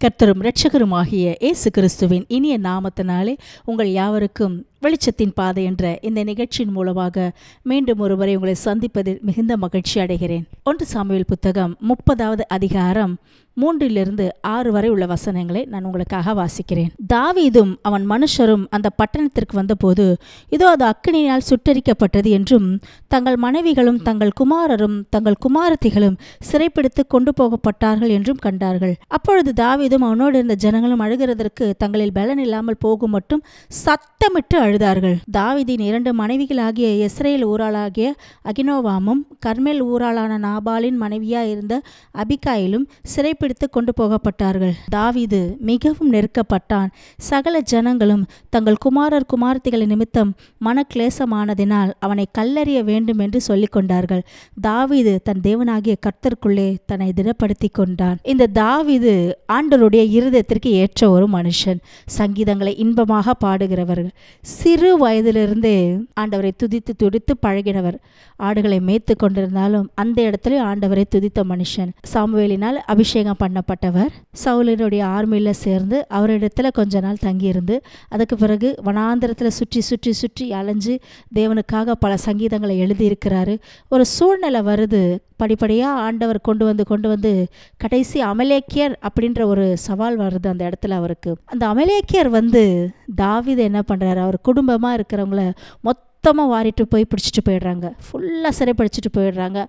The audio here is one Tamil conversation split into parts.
கர்த்தரும் இரட்சகருமாகிய இயேசு கிறிஸ்துவின் இனிய நாமத்தினாலே உங்கள் யாவருக்கும் வெளிச்சத்தின் பாதை என்ற இந்த நிகழ்ச்சியின் மூலமாக மீண்டும் ஒருவரை உங்களை சந்திப்பதில் மிகுந்த மகிழ்ச்சி அடைகிறேன். 1 சாமுவேல் புத்தகம் 30வது அதிகாரம் 3-6 வரை உள்ள வசனங்களை நான் உங்களுக்காக வாசிக்கிறேன். தாவீதும் அவன் மனுஷரும் அந்த பட்டணத்திற்கு வந்தபோது, இதோ அது அக்கினியால் சுட்டரிக்கப்பட்டது என்றும் தங்கள் மனைவிகளும் தங்கள் குமாரரும் தங்கள் குமாரத்திகளும் சிறைப்பிடித்து கொண்டு போகப்பட்டார்கள் என்றும் கண்டார்கள். அப்பொழுது தாவீதும் அவனோடு இருந்த ஜனங்களும் அழுகிறதற்கு தங்களில் பலன் இல்லாமல் போகும் மட்டும் சத்தமிட்டு அழுதார்கள். தாவீதின் 2 மனைவிகளாகிய இஸ்ரேல் ஊராளாகிய அகினோவாமும் கர்மேல் ஊராளான நாபாலின் மனைவியாயிருந்த அபிகாயிலும் சிறைப்பிடித்து கொண்டு போகப்பட்டார்கள். தாவீது மிகவும் நெருக்கப்பட்டான். சகல ஜனங்களும் தங்கள் குமாரர் குமாரத்திகளின் நிமித்தம் மனக்லேசமானதினால் அவனை கல்லறிய வேண்டும் என்று சொல்லிக் கொண்டார்கள். தாவீது தன் தேவனாகிய கர்த்தருக்குள்ளே தன்னை திடப்படுத்தி கொண்டான். இந்த தாவீது ஆண்டவருடைய இருதயத்திற்கு ஏற்ற ஒரு மனுஷன். சங்கீதங்களை இன்பமாக பாடுகிறவர்கள். சிறு வயதிலிருந்தே ஆண்டவரை துதித்து துடித்து பழகினவர். ஆடுகளை மேய்த்து கொண்டிருந்தாலும் அந்த இடத்துல ஆண்டவரை துதித்த மனுஷன். சாமுவேலினால் அபிஷேகம் பண்ணப்பட்டவர். சவுலினுடைய ஆர்மியில சேர்ந்து அவரிடத்துல கொஞ்ச நாள் தங்கியிருந்து அதுக்கு பிறகு வனாந்திரத்தில் சுற்றி சுற்றி சுற்றி அலைஞ்சு தேவனுக்காக பல சங்கீதங்களை எழுதியிருக்கிறாரு. ஒரு சூழ்நிலை வருது, படிப்படியாக ஆண்டவர் கொண்டு வந்து கடைசி அமலேக்கியர் அப்படின்ற ஒரு சவால் வருது அந்த இடத்துல அவருக்கு. அந்த அமலேக்கியர் தாவீது என்ன பண்ணுறாரு, அவர் குடும்பமாக இருக்கிறவங்கள மொத்தமாக வாரிட்டு போய் பிடிச்சிட்டு போயிடுறாங்க. ஃபுல்லாக சிறைப்பிடிச்சிட்டு போயிடுறாங்க.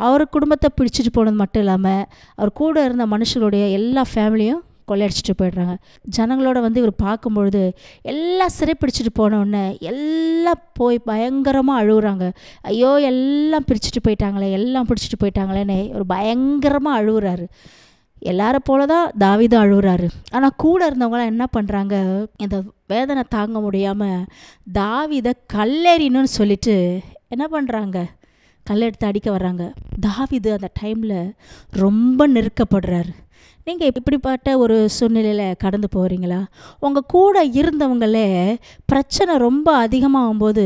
அவர் குடும்பத்தை பிடிச்சிட்டு போனது மட்டும் இல்லாமல் அவர் கூட இருந்த மனுஷங்களுடைய எல்லா ஃபேமிலியும் கொள்ளையடிச்சிட்டு போயிடுறாங்க. ஜனங்களோட இவர் பார்க்கும்பொழுது எல்லாம் சிறைப்பிடிச்சிட்டு போனோடனே எல்லாம் போய் பயங்கரமாக அழுகுறாங்க. ஐயோ எல்லாம் பிடிச்சிட்டு போயிட்டாங்களே, எல்லாம் பிடிச்சிட்டு போயிட்டாங்களேன்னு ஒரு பயங்கரமாக அழுகுறாரு. எல்லாரும் போல தான் தாவீதும் அழுகுறாரு. ஆனால் கூட இருந்தவங்களாம் என்ன பண்ணுறாங்க, இந்த வேதனை தாங்க முடியாமல் தாவீதை கல்லெறியணும்னு சொல்லிட்டு என்ன பண்ணுறாங்க, கல்லெடுத்து அடிக்க வர்றாங்க. தாவீது அந்த டைமில் ரொம்ப நெருக்கப்படுறாரு. நீங்கள் இப்படிப்பட்ட ஒரு சூழ்நிலையில் கடந்து போகிறீங்களா? உங்கள் கூட இருந்தவங்களே பிரச்சனை ரொம்ப அதிகமாகும்போது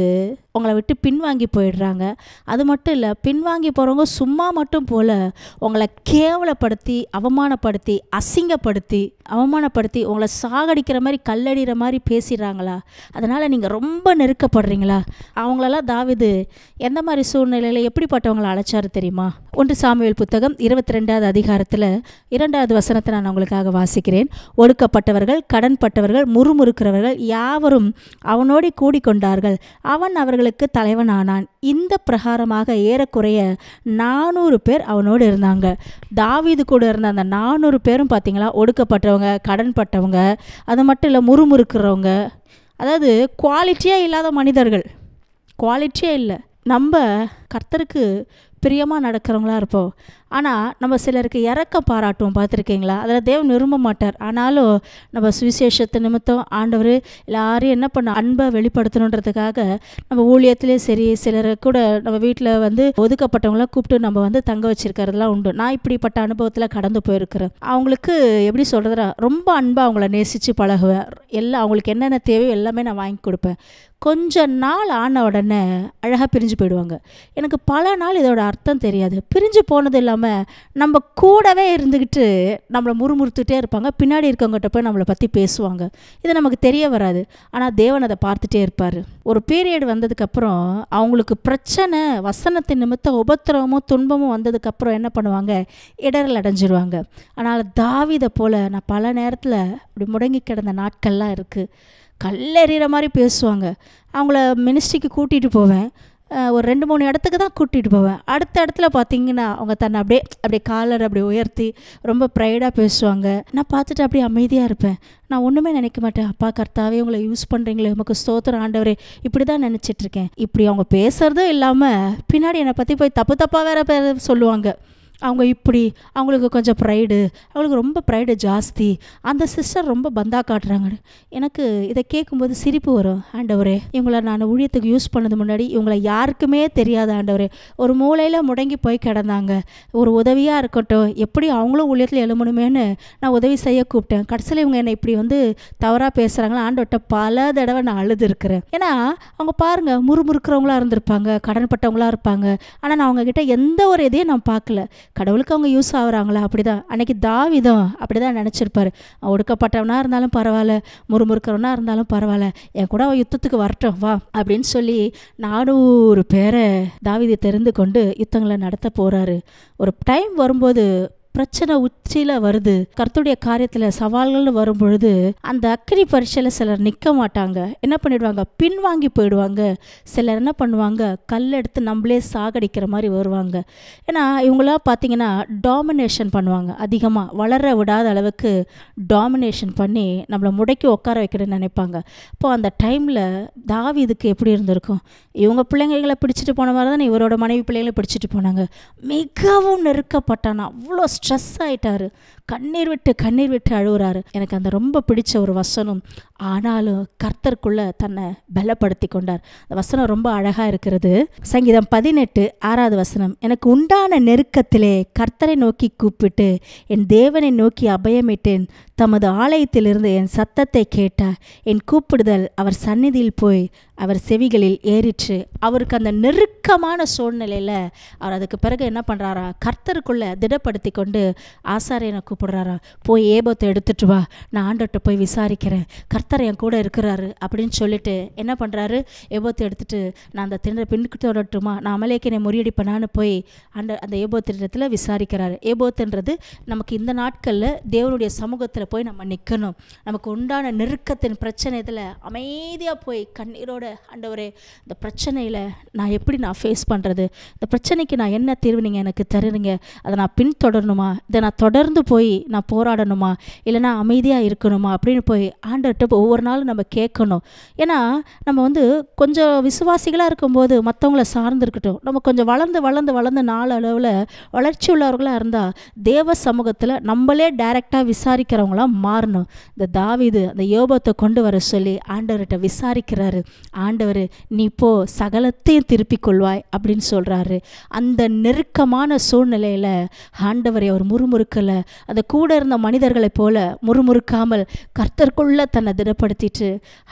உங்களை விட்டு பின்வாங்கி போயிடுறாங்க. அது மட்டும் இல்லை, பின்வாங்கி போகிறவங்க சும்மா மட்டும் போல் உங்களை கேவலப்படுத்தி அவமானப்படுத்தி உங்களை சாகடிக்கிற மாதிரி கல்லடிக்கிற மாதிரி பேசிடுறாங்களா? அதனால் நீங்கள் ரொம்ப நெருக்கப்படுறீங்களா? அவங்களெல்லாம் தாவீது எந்த மாதிரி சூழ்நிலையில் எப்படிப்பட்டவங்களை அழைச்சாரு தெரியுமா? 1 சாமுவேல் புத்தகம் 22வது அதிகாரத்தில் 2வது வசனத்தை நான் உங்களுக்காக வாசிக்கிறேன். ஒடுக்கப்பட்டவர்கள், கடன்பட்டவர்கள், முறுமுறுக்கிறவர்கள் யாவரும் அவனோடு கூடிக்கொண்டார்கள். அவன் அவர்களுக்கு தலைவனானான். இந்த பிரகாரமாக ஏறக்குறைய 400 பேர் அவனோடு இருந்தாங்க. தாவீது கூட இருந்த அந்த 400 பேரும் பார்த்தீங்களா, ஒடுக்கப்பட்டவங்க, கடன்பட்டவங்க, அது மட்டும் இல்லை முறுமுறுக்கிறவங்க, அதாவது குவாலிட்டியாக இல்லாத மனிதர்கள். குவாலிட்டியே இல்லை. நம்ம கர்த்தருக்கு பிரியமாக நடக்கிறவங்களா இருப்போம். ஆனால் நம்ம சிலருக்கு இறக்கம் பாராட்டுவோம், பார்த்துருக்கீங்களா? அதில் தேவன் விரும்ப மாட்டார். ஆனாலும் நம்ம சுவிசேஷத்து நிமித்தம் ஆண்டவர் எல்லாரையும் என்ன பண்ண அன்பை வெளிப்படுத்தணுன்றதுக்காக நம்ம ஊழியத்திலே சரி, சிலரை கூட நம்ம வீட்டில் ஒதுக்கப்பட்டவங்களாம் கூப்பிட்டு நம்ம தங்க வச்சிருக்கிறதுலாம் உண்டு. நான் இப்படிப்பட்ட அனுபவத்தில் கடந்து போயிருக்கிறேன். அவங்களுக்கு எப்படி சொல்கிறதுனா, ரொம்ப அன்பாக அவங்கள நேசித்து பழகுவேன். எல்லாம் அவங்களுக்கு என்னென்ன தேவையோ எல்லாமே நான் வாங்கி கொடுப்பேன். கொஞ்ச நாள் ஆன உடனே அழகாக பிரிஞ்சு போயிடுவாங்க. எனக்கு பல நாள் இதோட அர்த்தம் தெரியாது. பிரிஞ்சு போனது இல்லாமல் நம்ம கூடவே இருந்துக்கிட்டு நம்மளை முறுமுறுத்துட்டே இருப்பாங்க. பின்னாடி இருக்கவங்ககிட்ட போய் நம்மளை பற்றி பேசுவாங்க. இது நமக்கு தெரிய வராது. ஆனால் தேவன் அதை பார்த்துட்டே இருப்பார். ஒரு பீரியட் வந்ததுக்கப்புறம் அவங்களுக்கு பிரச்சனை, வசனத்தின் நிமித்தம் உபத்திரவமும் துன்பமும் வந்ததுக்கப்புறம் என்ன பண்ணுவாங்க, இடரல் அடைஞ்சிருவாங்க. ஆனால் தாவீதை போல் நான் பல நேரத்தில் அப்படி முடங்கி கிடந்த நாட்கள்லாம் இருக்குது. கல்லெறிகிற மாதிரி பேசுவாங்க. அவங்கள மினிஸ்ட்ரிக்கு கூட்டிகிட்டு போவேன். ஒரு 2-3 இடத்துக்கு தான் கூட்டிகிட்டு போவேன். அடுத்த இடத்துல பார்த்தீங்கன்னா அவங்க தன்னை அப்படியே காலர் அப்படியே உயர்த்தி ரொம்ப ப்ரைடாக பேசுவாங்க. நான் பார்த்துட்டு அப்படியே அமைதியாக இருப்பேன். நான் ஒன்றுமே நினைக்க மாட்டேன். அப்பா கர்த்தாவே உங்களை யூஸ் பண்ணுறீங்களே, உமக்கு ஸ்தோத்திரம் ஆண்டவரே, இப்படி தான் நினச்சிட்ருக்கேன். இப்படி அவங்க பேசுகிறதும் இல்லாமல் பின்னாடி என்னை பற்றி போய் தப்பாக வேறு சொல்லுவாங்க. அவங்க இப்படி, அவங்களுக்கு கொஞ்சம் ப்ரைடு, அவங்களுக்கு ரொம்ப ப்ரைடு ஜாஸ்தி, அந்த சிஸ்டர் ரொம்ப பந்தா காட்டுறாங்க. எனக்கு இதை கேட்கும்போது சிரிப்பு வரும். ஆண்டவரே, இவங்களை நான் ஊழியத்துக்கு யூஸ் பண்ணது முன்னாடி இவங்களை யாருக்குமே தெரியாத ஆண்டவரே, ஒரு மூலையில் முடங்கி போய் கிடந்தாங்க, ஒரு உதவியாக இருக்கட்டும், எப்படி அவங்களும் ஊழியத்தில் எழுமணுமேனு நான் உதவி செய்ய கூப்பிட்டேன். கடைசியில் இவங்க என்னை இப்படி தவறாக பேசுகிறாங்களா ஆண்டவர்கிட்ட பல தடவை நான் அழுதுருக்கிறேன். ஏன்னா அவங்க பாருங்கள், முறுமுறுக்கிறவங்களா இருந்திருப்பாங்க, கடன்பட்டவங்களா இருப்பாங்க. ஆனால் நான் அவங்கக்கிட்ட எந்த ஒரு இதையும் நான் பார்க்கல. கடவுளுக்கு அவங்க யூஸ் ஆகுறாங்களா? அப்படிதான் அன்னைக்கு தாவீதும் அப்படிதான் நினச்சிருப்பாரு. ஒடுக்கப்பட்டவனா இருந்தாலும் பரவாயில்ல, முறுமுறுக்கிறவனா இருந்தாலும் பரவாயில்ல, என் கூட அவன் யுத்தத்துக்கு வரட்டும் வா அப்படின்னு சொல்லி 400 பேரை தாவீது தெரிந்து கொண்டு யுத்தங்களை நடத்த போறாரு. ஒரு டைம் வரும்போது பிரச்சனை உச்சியில் வருது, கர்த்தருடைய காரியத்தில் சவால்கள்னு வரும் பொழுது அந்த அக்கினி பரீட்சையில் சிலர் நிற்க மாட்டாங்க, என்ன பண்ணிடுவாங்க, பின்வாங்கி போயிடுவாங்க. சிலர் என்ன பண்ணுவாங்க, கல் எடுத்து நம்மளே சாகடிக்கிற மாதிரி வருவாங்க. ஏன்னா இவங்களாம் பார்த்தீங்கன்னா டாமினேஷன் பண்ணுவாங்க, அதிகமாக வளர விடாத அளவுக்கு டாமினேஷன் பண்ணி நம்மளை முடக்கி உட்கார வைக்கணும்னு நினைப்பாங்க. இப்போ அந்த டைமில் தாவீதுக்கு எப்படி இருந்திருக்கும்? இவங்க பிள்ளைங்களை பிடிச்சிட்டு போன மாதிரி தானே இவரோட மனைவி பிள்ளைங்களை பிடிச்சிட்டு போனாங்க. மிகவும் நெருக்கப்பட்டானா, அவ்வளோ ஸ்ட்ரெஸ் ஆகிட்டாரு, கண்ணீர் விட்டு அழுகுறாரு. எனக்கு அந்த ரொம்ப பிடிச்ச ஒரு வசனம், ஆனாலும் கர்த்தருக்குள்ள தன்னை பலப்படுத்தி கொண்டார். அந்த வசனம் ரொம்ப அழகாக இருக்கிறது. சங்கீதம் 18:6 வசனம், எனக்கு உண்டான நெருக்கத்திலே கர்த்தரை நோக்கி கூப்பிட்டு என் தேவனை நோக்கி அபயமிட்டேன், தமது ஆலயத்திலிருந்து என் சத்தத்தை கேட்டார், என் கூப்பிடுதல் அவர் சந்நிதியில் போய் அவர் செவிகளில் ஏறிற்று. அவருக்கு அந்த நெருக்கமான சூழ்நிலையில் அவர் அதுக்கு பிறகு என்ன பண்ணுறாரா, கர்த்தருக்குள்ளே திடப்படுத்தி கொண்டு ஆசாரியனை கூப்பிடுறாரா, போய் ஏபோத்தை எடுத்துட்டு வா, நான் ஆண்டவர்கிட்ட போய் விசாரிக்கிறேன், கர்த்தர் என் கூட இருக்கிறாரு அப்படின்னு சொல்லிட்டு என்ன பண்ணுறாரு, ஏபோத்தை எடுத்துட்டு நான் அந்த திணற பின்னுக்கு தொடட்டுமா, நான் அமலேக்கினை முறியடிப்பேனான்னு போய் அந்த ஏபோத்திடத்தில் விசாரிக்கிறாரு. ஏபோத்துன்றது நமக்கு இந்த நாட்களில் தேவனுடைய சமூகத்தில் போய் நம்ம நிற்கணும், நமக்கு உண்டான நெருக்கத்தின் பிரச்சனை இதில் அமைதியாக போய் கண்ணீரோட, ஆண்டவரே இந்த பிரச்சனையில் நான் எப்படி ஃபேஸ் பண்ணுறது, இந்த பிரச்சனைக்கு நான் என்ன தீர்வு நீங்கள் எனக்கு தருறீங்க, அதை நான் பின்தொடரணுமா, இதை நான் தொடர்ந்து போய் நான் போராடணுமா, இல்லைனா அமைதியாக இருக்கணுமா அப்படின்னு போய் ஆண்டவர்கிட்ட ஒவ்வொரு நாளும் நம்ம கேட்கணும். ஏன்னா நம்ம கொஞ்சம் விசுவாசிகளாக இருக்கும்போது மற்றவங்கள சார்ந்திருக்கட்டும், நம்ம கொஞ்சம் வளர்ந்து நாள் அளவில் வளர்ச்சி உள்ளவர்களாக இருந்தால் தேவ சமூகத்தில் நம்மளே டைரெக்டாக விசாரிக்கிறவங்களாம் மாறணும். இந்த தாவீது அந்த யோபத்தை கொண்டு வர சொல்லி ஆண்டவர்கிட்ட விசாரிக்கிறாரு. ஆண்டவர் நீ போ, சகலத்தையும் திருப்பிக் கொள்வாய் அப்படின்னு சொல்கிறாரு. அந்த நெருக்கமான சூழ்நிலையில் ஆண்டவரை அவர் முறுமுறுக்கலை, அந்த கூட இருந்த மனிதர்களைப் போல முறுமுறுக்காமல் கர்த்தருக்குள்ளே தன்னை திடப்படுத்திட்டு,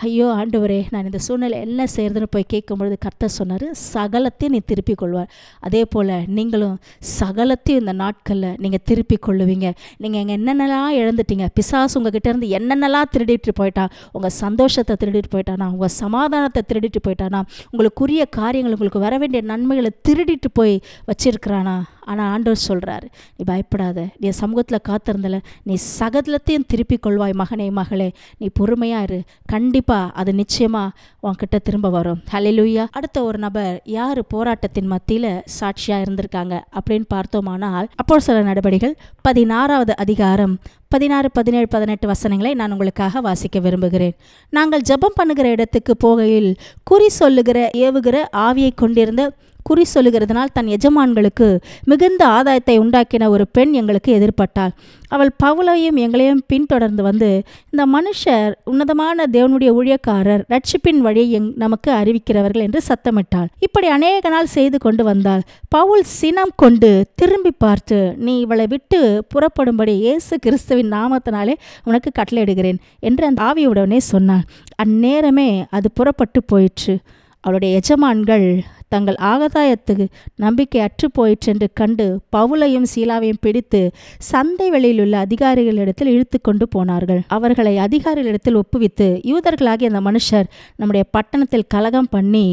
ஐயோ ஆண்டவரே நான் இந்த சூழ்நிலை என்ன செய்கிறதுன்னு போய் கேட்கும்பொழுது கர்த்தர் சொன்னார், சகலத்தையும் நீ திருப்பிக் கொள்வார். அதே போல் நீங்களும் சகலத்தையும் இந்த நாட்களில் நீங்கள் திருப்பிக் கொள்ளுவீங்க. நீங்கள் எங்கே என்னென்னலாம் இழந்துட்டீங்க, பிசாசு உங்ககிட்ட இருந்து என்னென்னலாம் திருடிட்டு போயிட்டான், உங்கள் சந்தோஷத்தை திருடிட்டு போயிட்டானா, உங்கள் சமாதானத்தை திருடிட்டு போயிட்டானா, உங்களுக்குரிய காரியங்கள், உங்களுக்கு வர வேண்டிய நன்மைகளை திருடிட்டு போய் வச்சிருக்கிறானா. ஆனால் ஆண்டவர் சொல்கிறாரு, நீ பயப்படாத, நீ சமூகத்தில் காத்திருந்தல, நீ சகலத்தையும் திருப்பிக் கொள்வாய் மகனே மகளே, நீ பொறுமையாக இரு, கண்டிப்பாக அது நிச்சயமாக உன்கிட்ட திரும்ப வரும். ஹல்லேலூயா. அடுத்த ஒரு நபர் யார் போராட்டத்தின் மத்தியில் சாட்சியாக இருந்திருக்காங்க அப்படின்னு பார்த்தோமானால், அப்போஸ்தலர் நடபடிகள் 16வது அதிகாரம் 16, 17, 18 வசனங்களை நான் உங்களுக்காக வாசிக்க விரும்புகிறேன். நாங்கள் ஜெபம் பண்ணுகிற இடத்துக்கு போகையில் குறி சொல்லுகிற ஏவுகிற ஆவியை கொண்டிருந்த, குறி சொல்லுகிறதுனால் தன் எஜமான்களுக்கு மிகுந்த ஆதாயத்தை உண்டாக்கின ஒரு பெண் எங்களுக்கு எதிர்பட்டாள். அவள் பவுலையும் எங்களையும் பின்தொடர்ந்து வந்து, இந்த மனுஷர் உன்னதமான தேவனுடைய ஊழியக்காரர், ரட்சிப்பின் வழியை நமக்கு அறிவிக்கிறவர்கள் என்று சத்தமிட்டாள். இப்படி அநேக நாள் செய்து கொண்டு வந்தாள். பவுல் சினம் கொண்டு திரும்பி பார்த்து, நீ இவளை விட்டு புறப்படும்படி இயேசு கிறிஸ்துவின் நாமத்தினாலே உனக்கு கட்டளையிடுகிறேன் என்று அந்த ஆவியுடனே சொன்னாள். அந்நேரமே அது புறப்பட்டு போயிற்று. அவளுடைய எஜமான்கள் தங்கள் ஆதாயத்துக்கு நம்பிக்கை அற்று போயிற்றென்று கண்டு பவுலையும் சீலாவையும் பிடித்து சந்தை வெளியில் உள்ள அதிகாரிகளிடத்தில் இழுத்து கொண்டு போனார்கள். அவர்களை அதிகாரிகளிடத்தில் ஒப்புவித்து, யூதர்களாகிய அந்த மனுஷர் நம்முடைய பட்டணத்தில் கலகம் பண்ணி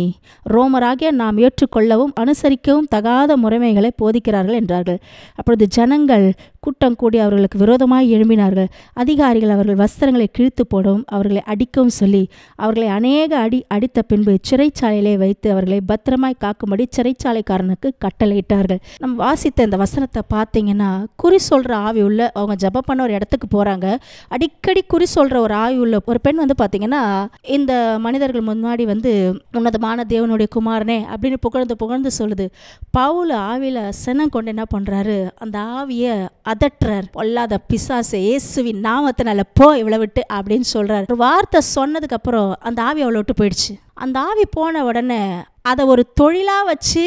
ரோமராகிய நாம் ஏற்றுக்கொள்ளவும் அனுசரிக்கவும் தகாத முறைமைகளை போதிக்கிறார்கள் என்றார்கள். அப்பொழுது ஜனங்கள் கூட்டம் கூடி அவர்களுக்கு விரோதமாய் எழும்பினார்கள். அதிகாரிகள் அவர்கள் வஸ்திரங்களை கிழித்து போடவும் அவர்களை அடிக்கவும் சொல்லி அவர்களை அநேக அடித்த பின்பு சிறைச்சாலையிலே வைத்து அவர்களை பத்திரமாய் காக்கும்படி சிறைச்சாலைக்காரனுக்கு கட்டளையிட்டார்கள். நம்ம வாசித்த இந்த வசனத்தை பார்த்தீங்கன்னா, குறி சொல்கிற ஆவி உள்ள அவங்க ஜெபம் பண்ண ஒரு இடத்துக்கு போகிறாங்க. அடிக்கடி குறி சொல்கிற ஒரு ஆவி உள்ள ஒரு பெண் பார்த்தீங்கன்னா, இந்த மனிதர்கள் முன்னாடி உன்னதமான தேவனுடைய குமாரனே அப்படின்னு புகழ்ந்து சொல்லுது. பவுல் ஆவியில் சினம் கொண்டு என்ன பண்ணுறாரு, அந்த ஆவியை அதட்டுறார். பொல்லாத பிசாசு, இயேசுவின் நாமத்தினால போ இவளை விட்டு அப்படின்னு சொல்கிறார். ஒரு வார்த்தை சொன்னதுக்கு அப்புறம் அந்த ஆவி அவளை விட்டு போயிடுச்சு. அந்த ஆவி போன உடனே அதை ஒரு தொழிலாக வச்சு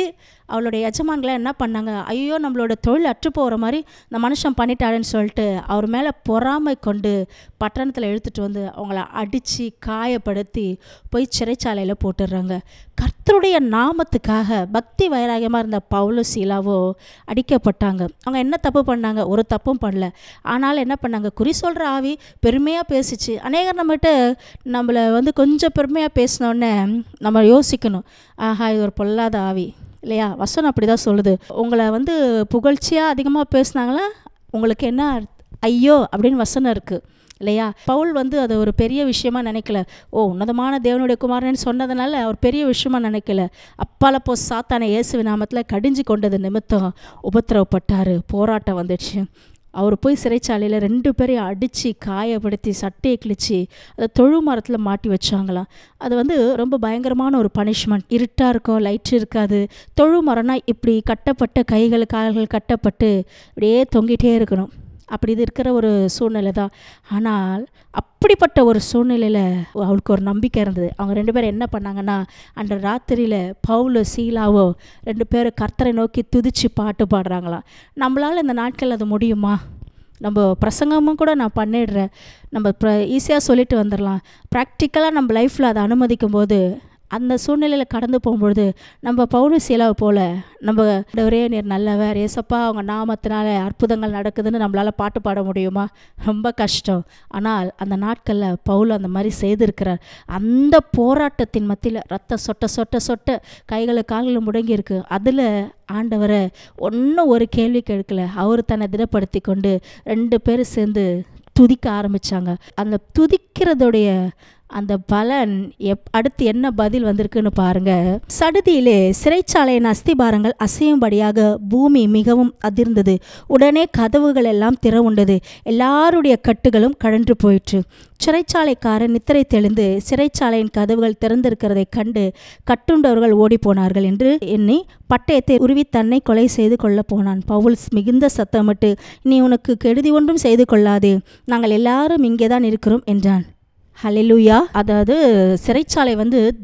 அவளுடைய எஜமான்களை என்ன பண்ணாங்க, ஐயோ நம்மளோட தொழில் அற்று போகிற மாதிரி இந்த மனுஷன் பண்ணிட்டாருன்னு சொல்லிட்டு அவர் மேலே பொறாமை கொண்டு பட்டணத்தில் இழுத்துட்டு வந்து அவங்கள அடித்து காயப்படுத்தி போய் சிறைச்சாலையில் போட்டுடுறாங்க. கர்த்தருடைய நாமத்துக்காக பக்தி வைராகியமாக இருந்த பவுலும் சீலாவோ அடிக்கப்பட்டாங்க. அவங்க என்ன தப்பு பண்ணாங்க? ஒரு தப்பும் பண்ணல. ஆனாலும் என்ன பண்ணாங்க, குறி சொல்கிற ஆவி பெருமையாக பேசிச்சு. அநேகர் நம்மளை கொஞ்சம் பெருமையாக பேசினோடனே நம்ம யோசிக்கணும், ஆஹா இது ஒரு பொல்லாத ஆவி இல்லையா? வசனம் அப்படி தான் சொல்லுது. உங்களை புகழ்ச்சியாக அதிகமாக பேசுனாங்களா, உங்களுக்கு என்ன ஐயோ அப்படின்னு வசனம் இருக்குது இல்லையா? பவுல் அது ஒரு பெரிய விஷயமா நினைக்கல. உன்னதமான தேவனுடைய குமாரன்னு சொன்னதுனால அவர் பெரிய விஷயமா நினைக்கல. அப்பாலப்போ சாத்தானை இயேசுவின் நாமத்தில் கடிஞ்சு கொண்டது நிமித்தம் உபத்திரவப்பட்டார். போராட்டம் வந்துடுச்சு. அவர் போய் சிறைச்சாலையில் 2 பேரையும் அடித்து காயப்படுத்தி சட்டையை கிழிச்சு அதை தொழு மரத்தில் மாட்டி வச்சாங்களாம். அது ரொம்ப பயங்கரமான ஒரு பனிஷ்மெண்ட். இருட்டாக இருக்கும், லைட் இருக்காது. தொழு மரம்னா இப்படி கட்டப்பட்ட கைகள் கால்கள் கட்டப்பட்டு இப்படியே தொங்கிட்டே இருக்கணும். அப்படி இது இருக்கிற ஒரு சூழ்நிலை தான். ஆனால் அப்படிப்பட்ட ஒரு சூழ்நிலையில் அவளுக்கு ஒரு நம்பிக்கை இருந்தது. அவங்க 2 பேரும் என்ன பண்ணாங்கன்னா, அன்று ராத்திரியில் பவுலோ சீலாவோ 2 பேரும் கர்த்தரை நோக்கி துதித்து பாட்டு பாடுறாங்களாம். நம்மளால் இந்த நாட்கள் அது முடியுமா? நம்ம பிரசங்கமும் கூட நான் பண்ணிடுறேன், நம்ம ஈஸியாக சொல்லிட்டு வந்துடலாம். ப்ராக்டிக்கலாக நம்ம லைஃப்பில் அதை அனுமதிக்கும் போது அந்த சூழ்நிலையில் கடந்து போகும்பொழுது நம்ம பவுல் சீலாவை போல் நம்ம ஒரே நீர் நல்லவர் ஏசப்பா அவங்க நாமத்தினால அற்புதங்கள் நடக்குதுன்னு நம்மளால் பாட்டு பாட முடியுமா? ரொம்ப கஷ்டம். ஆனால் அந்த நாட்களில் பவுல் அந்த மாதிரி செய்திருக்கிறார். அந்த போராட்டத்தின் மத்தியில் ரத்தம் சொட்ட சொட்ட சொட்ட கைகளை கால்களும் முடங்கி இருக்கு. அதில் ஆண்டவரை ஒரு கேள்வி கேட்கல. அவர் தன்னை திடப்படுத்தி கொண்டு 2 பேரும் சேர்ந்து துதிக்க ஆரம்பித்தாங்க. அந்த துதிக்கிறதுடைய அந்த பலன் அடுத்து என்ன பதில் வந்திருக்குன்னு பாருங்க. சடுதியிலே சிறைச்சாலையின் அஸ்திபாரங்கள் அசையும்படியாக பூமி மிகவும் அதிர்ந்தது. உடனே கதவுகள் எல்லாம் திறவுண்டது. எல்லாருடைய கட்டுகளும் கழன்று போயிற்று. சிறைச்சாலைக்காரன் நித்திரை தெளிந்து சிறைச்சாலையின் கதவுகள் திறந்திருக்கிறதை கண்டு கட்டுண்டவர்கள் ஓடி போனார்கள் என்று எண்ணி பட்டயத்தை உருவி தன்னை கொலை செய்து கொள்ள போனான். பவுல் மிகுந்த சத்தமிட்டு, நீ உனக்கு கெடுதி ஒன்றும் செய்து கொள்ளாதே, நாங்கள் எல்லாரும் இங்கே தான் இருக்கிறோம் என்றான். ஹல்லேலூயா. அதாவது சிறைச்சாலை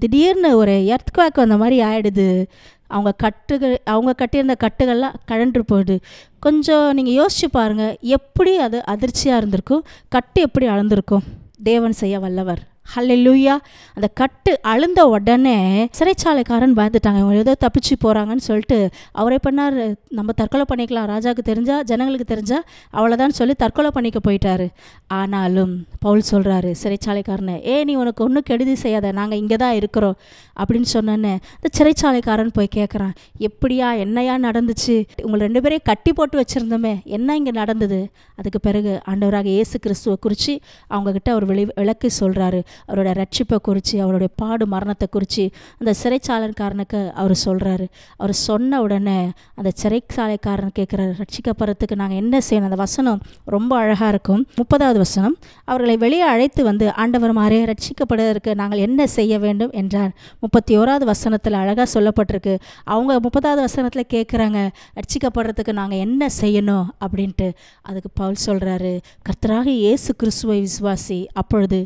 திடீர்னு ஒரு எர்த்குவேக் வந்த மாதிரி ஆயிடுது. அவங்க கட்டியிருந்த கட்டுகள்லாம் கழன்று போயிடுது. கொஞ்சம் நீங்கள் யோசிச்சு பாருங்கள், எப்படி அது அதிர்ச்சியாக இருந்திருக்கும், கட்டு எப்படி அளந்திருக்கும். தேவன் செய்ய வல்லவர். ஹல்லேலூயா. அந்த கட்டு அழுந்த உடனே சிறைச்சாலைக்காரன் பயந்துட்டாங்க, இவங்க ஏதோ தப்பிச்சு போகிறாங்கன்னு சொல்லிட்டு அவரே பண்ணார், நம்ம தற்கொலை பண்ணிக்கலாம், ராஜாவுக்கு தெரிஞ்சா ஜனங்களுக்கு தெரிஞ்சா அவ்வளோதான் சொல்லி தற்கொலை பண்ணிக்க போயிட்டாரு. ஆனாலும் பவுல் சொல்கிறாரு சிறைச்சாலைக்காரனை, நீ உனக்கு ஒன்றும் கெடுதி செய்யாத, நாங்கள் இங்கே தான் இருக்கிறோம் அப்படின்னு சொன்னோன்னே இந்த சிறைச்சாலைக்காரன் போய் கேட்குறான், எப்படியா என்னையா நடந்துச்சு? உங்களை 2 பேரையும் கட்டி போட்டு வச்சுருந்தோமே, என்ன இங்கே நடந்தது? அதுக்கு பிறகு ஆண்டவராக இயேசு கிறிஸ்துவை குறித்து அவங்கக்கிட்ட அவர் விளக்கி சொல்கிறாரு. அவரோட ரட்சிப்பை குறித்து, அவருடைய பாடு மரணத்தை குறித்து அந்த சிறைச்சாலைக்காரனுக்கு அவர் சொல்கிறாரு. அவர் சொன்ன உடனே அந்த சிறைச்சாலைக்காரன் கேட்குறாரு, ரட்சிக்கப்படுறதுக்கு நாங்கள் என்ன செய்யணும்? அந்த வசனம் ரொம்ப அழகாக இருக்கும். 30வது வசனம், அவர்களை வெளியே அழைத்து ஆண்டவர் மாறே ரட்சிக்கப்படுவதற்கு நாங்கள் என்ன செய்ய வேண்டும் என்றார். 31வது வசனத்தில் அழகாக சொல்லப்பட்டிருக்கு. அவங்க 30வது வசனத்தில் கேட்குறாங்க, ரட்சிக்கப்படுறதுக்கு நாங்கள் என்ன செய்யணும் அப்படின்ட்டு. அதுக்கு பவுல் சொல்கிறாரு, கர்த்தராக இயேசு கிறிஸ்துவை விசுவாசி, அப்பொழுது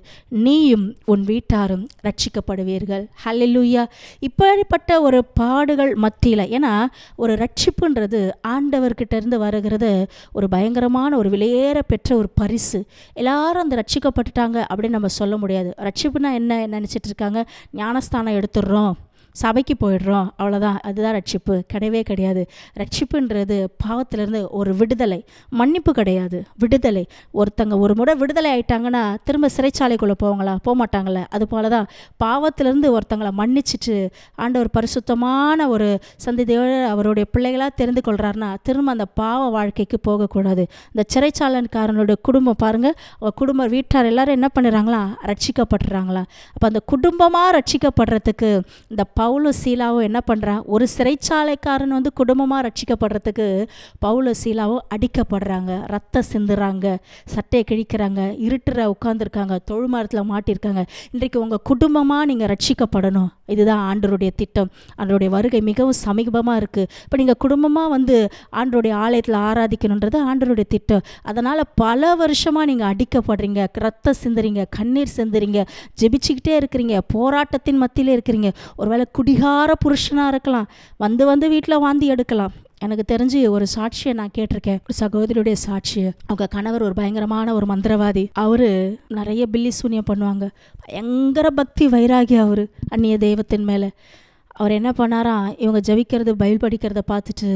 நீயும் உன் வீட்டாரும் ரட்சிக்கப்படுவீர்கள். ஹல்லேலூயா. இப்படிப்பட்ட ஒரு பாடுகள் மத்தியில், ஏன்னா ஒரு ரட்சிப்புன்றது ஆண்டவர்கிட்ட இருந்து வருகிறது ஒரு பயங்கரமான ஒரு விலையேற பெற்ற ஒரு பரிசு. எல்லாரும் அந்த ரட்சிக்கப்பட்டுட்டாங்க அப்படின்னு நம்ம சொல்ல முடியாது. ரட்சிப்புனா என்ன நினச்சிட்டு இருக்காங்க, ஞானஸ்தானம் எடுத்துடுறோம், சபைக்கு போயிடுறோம், அவ்வளோதான், அதுதான் ரட்சிப்பு. கிடையவே கிடையாது. ரட்சிப்புன்றது பாவத்திலேருந்து ஒரு விடுதலை, மன்னிப்பு கிடையாது, விடுதலை. ஒருத்தங்க ஒரு முறை விடுதலை ஆயிட்டாங்கன்னா திரும்ப சிறைச்சாலைக்குள்ளே போவாங்களா? போக மாட்டாங்களே. அது போல தான் பாவத்திலேருந்து ஒருத்தங்களை மன்னிச்சிட்டு ஆண்டவர் பரிசுத்தமான ஒரு சந்ததியோடு அவருடைய பிள்ளைகளாக தெரிந்து கொள்கிறாருன்னா திரும்ப அந்த பாவ வாழ்க்கைக்கு போகக்கூடாது. இந்த சிறைச்சாலைக்காரனுடைய குடும்பம் பாருங்கள், அவங்க குடும்ப வீட்டார் எல்லாரும் என்ன பண்ணுறாங்களா? ரட்சிக்கப்படுறாங்களா? அப்போ அந்த குடும்பமாக ரட்சிக்கப்படுறதுக்கு இந்த பவுலும் சீலாவும் என்ன பண்ணுறான்? ஒரு சிறைச்சாலைக்காரன் குடும்பமாக ரட்சிக்கப்படுறதுக்கு பவுலும் சீலாவும் அடிக்கப்படுறாங்க, ரத்தம் சிந்துறாங்க, சட்டையை கிழிக்கிறாங்க, இருட்டுற உட்காந்துருக்காங்க, தொழு மரத்தில் மாட்டியிருக்காங்க. இன்றைக்கு உங்கள் குடும்பமாக நீங்கள் ரட்சிக்கப்படணும் இதுதான் ஆண்டவருடைய திட்டம். ஆண்டவருடைய வருகை மிகவும் சமீபமாக இருக்குது. இப்போ நீங்கள் குடும்பமாக வந்து ஆண்டவருடைய ஆலயத்தில் ஆராதிக்கணுன்றது ஆண்டவருடைய திட்டம். அதனால் பல வருஷமாக நீங்கள் அடிக்கப்படுறீங்க, ரத்தம் சிந்துறீங்க, கண்ணீர் சிந்துறீங்க, ஜெபிச்சுக்கிட்டே இருக்கிறீங்க, போராட்டத்தின் மத்தியில் இருக்கிறீங்க. ஒருவேளை குடிகார புருஷனாக இருக்கலாம், வந்து வீட்டில் வாந்தி எடுக்கலாம். எனக்கு தெரிஞ்சு ஒரு சாட்சியை நான் கேட்டிருக்கேன், ஒரு சகோதரியுடைய சாட்சியை. அவங்க கணவர் ஒரு பயங்கரமான ஒரு மந்திரவாதி. அவரு நிறைய பில்லி சூனியம் பண்ணுவாங்க. பயங்கர பக்தி வைராகி அவரு அந்நிய தெய்வத்தின் மேலே. அவர் என்ன பண்ணாராம், இவங்க ஜபிக்கிறது பைபிள் படிக்கிறத பார்த்துட்டு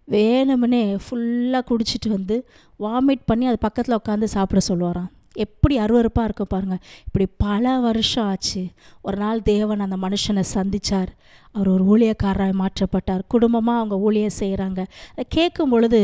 வேணும்னே ஃபுல்லாக குடிச்சிட்டு வந்து வாமிட் பண்ணி அது பக்கத்தில் உட்காந்து சாப்பிட சொல்லுவாராம். எப்படி அருவருப்பாக இருக்கும் பாருங்கள். இப்படி பல வருஷம் ஆச்சு. ஒரு நாள் தேவன் அந்த மனுஷனை சந்தித்தார். அவர் ஒரு ஊழியக்காரராக மாற்றப்பட்டார். குடும்பமாக அவங்க ஊழியம் செய்கிறாங்க. அதை கேட்கும் பொழுது,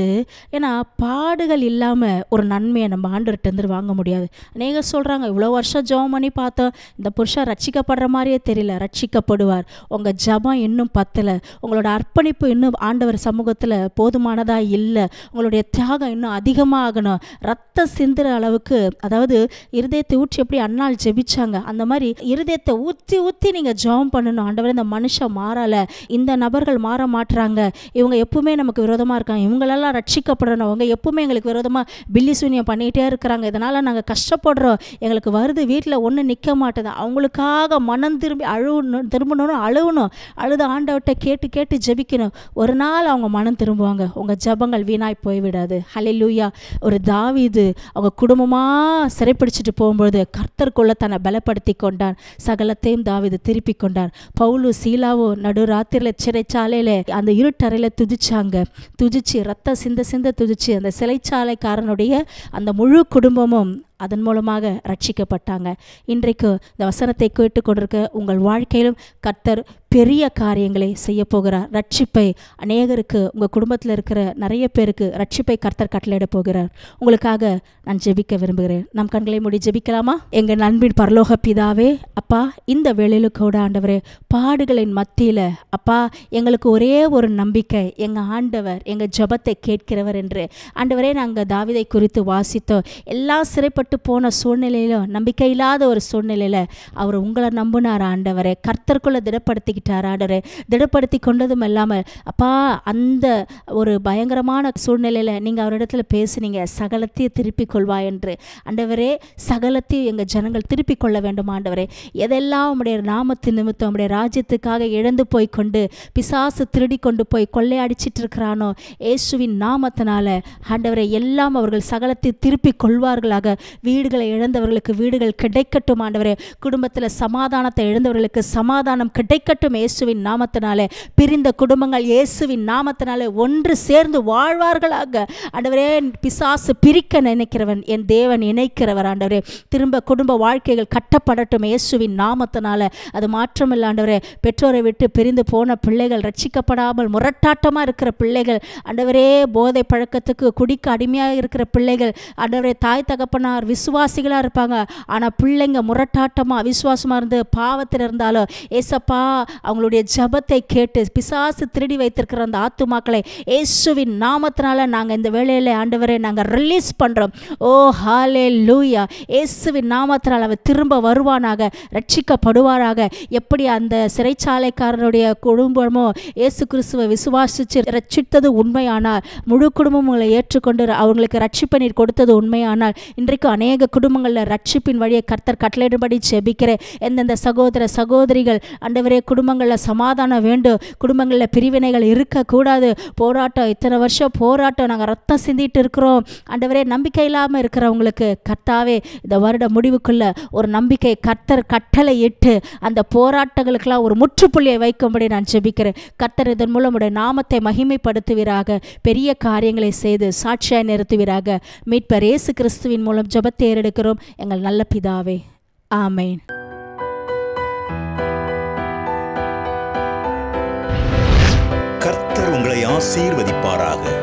ஏன்னா பாடுகள் இல்லாமல் ஒரு நன்மையை நம்ம ஆண்டவர்கிட்ட வாங்க முடியாது. அநேகர் சொல்கிறாங்க, இவ்வளோ வருஷம் ஜெபம் பண்ணி பார்த்தோம், இந்த புருஷன் ரட்சிக்கப்படுற மாதிரியே தெரியல. ரட்சிக்கப்படுவார். உங்கள் ஜெபம் இன்னும் பத்தலை, உங்களோட அர்ப்பணிப்பு இன்னும் ஆண்டவர் சமூகத்தில் போதுமானதாக இல்லை, உங்களுடைய தியாகம் இன்னும் அதிகமாகணும். ரத்தம் சிந்துற அளவுக்கு, அதாவது இருதயத்தை ஊற்றி எப்படி அன்னாள் ஜெபிச்சாங்க, அந்த மாதிரி இருதயத்தை ஊற்றி நீங்கள் ஜெபம் பண்ணணும். ஆண்டவர் இந்த மனுஷன் மாறலை, இந்த நபர்கள் மாற மாட்டுறாங்க, இவங்க எப்பவுமே நமக்கு விரோதமாக இருக்காங்க, இவங்களெல்லாம் ரட்சிக்கப்படணும், அவங்க எப்பவுமே எங்களுக்கு விரோதமாக பில்லி சூனியம் பண்ணிகிட்டே இருக்கிறாங்க, இதனால் நாங்கள் கஷ்டப்படுறோம், எங்களுக்கு வருது வீட்டில் ஒன்றும் நிற்க மாட்டேது. அவங்களுக்காக மனம் திரும்பி அழுகணும், அழுது ஆண்டவர்கிட்ட கேட்டு ஜெபிக்கணும். ஒரு நாள் அவங்க மனம் திரும்புவாங்க. உங்கள் ஜெபங்கள் வீணாய் போய்விடாது. ஹல்லேலூயா. ஒரு தாவீது அவங்க குடும்பமாக சிறைப்பிடிச்சிட்டு போகும்பொழுது கர்த்தருக்குள்ள தன்னை பலப்படுத்தி கொண்டான். சகலத்தையும் தாவீது திருப்பி கொண்டான். பவுலு சீலாவோ நடு ராத்திரியில் சிறைச்சாலையில் அந்த இருட்டறையில் துதிச்சு ரத்த சிந்த துதிச்சு அந்த சிறைச்சாலைக்காரனுடைய அந்த முழு குடும்பமும் அதன் மூலமாக ரட்சிக்கப்பட்டாங்க. இன்றைக்கு இந்த வசனத்தை கேட்டுக்கொண்டிருக்க உங்கள் வாழ்க்கையிலும் கர்த்தர் பெரிய காரியங்களை செய்ய போகிறார். ரட்சிப்பை அநேகருக்கு, உங்கள் குடும்பத்தில் இருக்கிற நிறைய பேருக்கு ரட்சிப்பை கர்த்தர் கட்டளையிட போகிறார். உங்களுக்காக நான் ஜெபிக்க விரும்புகிறேன். நம் கண்களை மூடி ஜெபிக்கலாமா? எங்கள் அன்பின் பரலோக பிதாவே, அப்பா, இந்த வேளையில கூட ஆண்டவரே, பாடுகளின் மத்தியில் அப்பா எங்களுக்கு ஒரே ஒரு நம்பிக்கை, எங்கள் ஆண்டவர் எங்கள் ஜெபத்தை கேட்கிறவர் என்று. ஆண்டவரே, நாங்கள் தாவீதை குறித்து வாசித்தோம். எல்லாம் சிறைப்பட்டு போன சூழ்நிலையிலும், நம்பிக்கை இல்லாத ஒரு சூழ்நிலையில் அவர் உங்களை நம்பினார். ஆண்டவரே, கர்த்தருக்குள்ளே திடப்படுத்திக்கிட்டார். ஆண்டவரே, திடப்படுத்தி கொண்டதும் இல்லாமல் அப்பா அந்த ஒரு பயங்கரமான சூழ்நிலையில் நீங்கள் அவரிடத்துல பேசுனீங்க, சகலத்தையும் திருப்பி கொள்வா என்று. ஆண்டவரே, சகலத்தையும் எங்கள் ஜனங்கள் திருப்பி கொள்ள வேண்டும். ஆண்டவரே, எதெல்லாம் உம்முடைய நாமத்தின் நிமித்தம் உம்முடைய ராஜ்யத்துக்காக இழந்து போய் கொண்டு பிசாசு திருடி கொண்டு போய் கொள்ளையடிச்சிட்டு இருக்கிறானோ, இயேசுவின் நாமத்தினால ஆண்டவரே எல்லாம் அவர்கள் சகலத்தை திருப்பி கொள்வார்களாக. வீடுகளை இழந்தவர்களுக்கு வீடுகள் கிடைக்கட்டும். ஆண்டவரே, குடும்பத்தில் சமாதானத்தை இழந்தவர்களுக்கு சமாதானம் கிடைக்கட்டும் இயேசுவின் நாமத்தினாலே. பிரிந்த குடும்பங்கள் இயேசுவின் நாமத்தினாலே ஒன்று சேர்ந்து வாழ்வார்களாக. ஆண்டவரே, பிசாசு பிரிக்க நினைக்கிறவன் என் தேவன் இணைக்கிறவர். ஆண்டவரே, திரும்ப குடும்ப வாழ்க்கைகள் கட்டப்படட்டும் இயேசுவின் நாமத்தினால. அது மாற்றமில்லை ஆண்டவரே, பெற்றோரை விட்டு பிரிந்து போன பிள்ளைகள், ரட்சிக்கப்படாமல் முரட்டாட்டமாக இருக்கிற பிள்ளைகள், ஆண்டவரே, போதை பழக்கத்துக்கு குடிக்க அடிமையாக இருக்கிற பிள்ளைகள், ஆண்டவரே, தாய் தகப்பனார் விசுவாசிகளாக இருப்பாங்க, ஆனால் பிள்ளைங்க முரட்டாட்டமாக விசுவாசமாக இருந்து பாவத்தில் இருந்தாலும் ஏசப்பா அவங்களுடைய ஜபத்தை கேட்டு பிசாசு திருடி வைத்திருக்கிற அந்த ஆத்துமாக்களை இயேசுவின் நாமத்தினால நாங்கள் இந்த வேளையில் ஆண்டவரே நாங்கள் ரிலீஸ் பண்ணுறோம். ஓ ஹல்லேலூயா. இயேசுவின் நாமத்தினால் அவர் திரும்ப வருவானாக, ரட்சிக்கப்படுவாராக. எப்படி அந்த சிறைச்சாலைக்காரனுடைய குடும்பமோ இயேசு கிறிஸ்துவை விசுவாசித்து ரட்சித்தது உண்மையானால், முழு குடும்பம் உங்களை ஏற்றுக்கொண்டு அவங்களுக்கு ரட்சிப்பை நீர் கொடுத்தது உண்மையானால், இன்றைக்கு அநேக குடும்பங்களில் ரட்சிப்பின் வழியை கர்த்தர் கட்டளையிடும்படி ஜெபிக்கிறேன். எந்தெந்த சகோதர சகோதரிகள் ஆண்டவரே குடும்பங்களில் சமாதானம் வேண்டும், குடும்பங்களில் பிரிவினைகள் இருக்கக்கூடாது, போராட்டம், இத்தனை வருஷம் போராட்டம், நாங்கள் ரத்தம் சிந்திட்டு இருக்கிறோம் ஆண்டவரே, நம்பிக்கை இல்லாமல் இருக்கிறவங்களுக்கு கர்த்தாவே இந்த வருட முடிவுக்குள்ள ஒரு நம்பிக்கை கர்த்தர் கட்டளை இட்டு அந்த போராட்டங்களுக்கெல்லாம் ஒரு முற்றுப்புள்ளியை வைக்கும்படி நான் ஜெபிக்கிறேன். கர்த்தர் இதன் மூலம் உடைய நாமத்தை மகிமைப்படுத்துவீராக, பெரிய காரியங்களை செய்து சாட்சியாய் நிறுத்துவீராக. மீட்பர் இயேசு கிறிஸ்துவின் மூலம் ஜெபத்தை ஏறெடுக்கிறோம் எங்கள் நல்ல பிதாவே, ஆமென். கர்த்தர் உங்களை ஆசீர்வதிப்பாராக.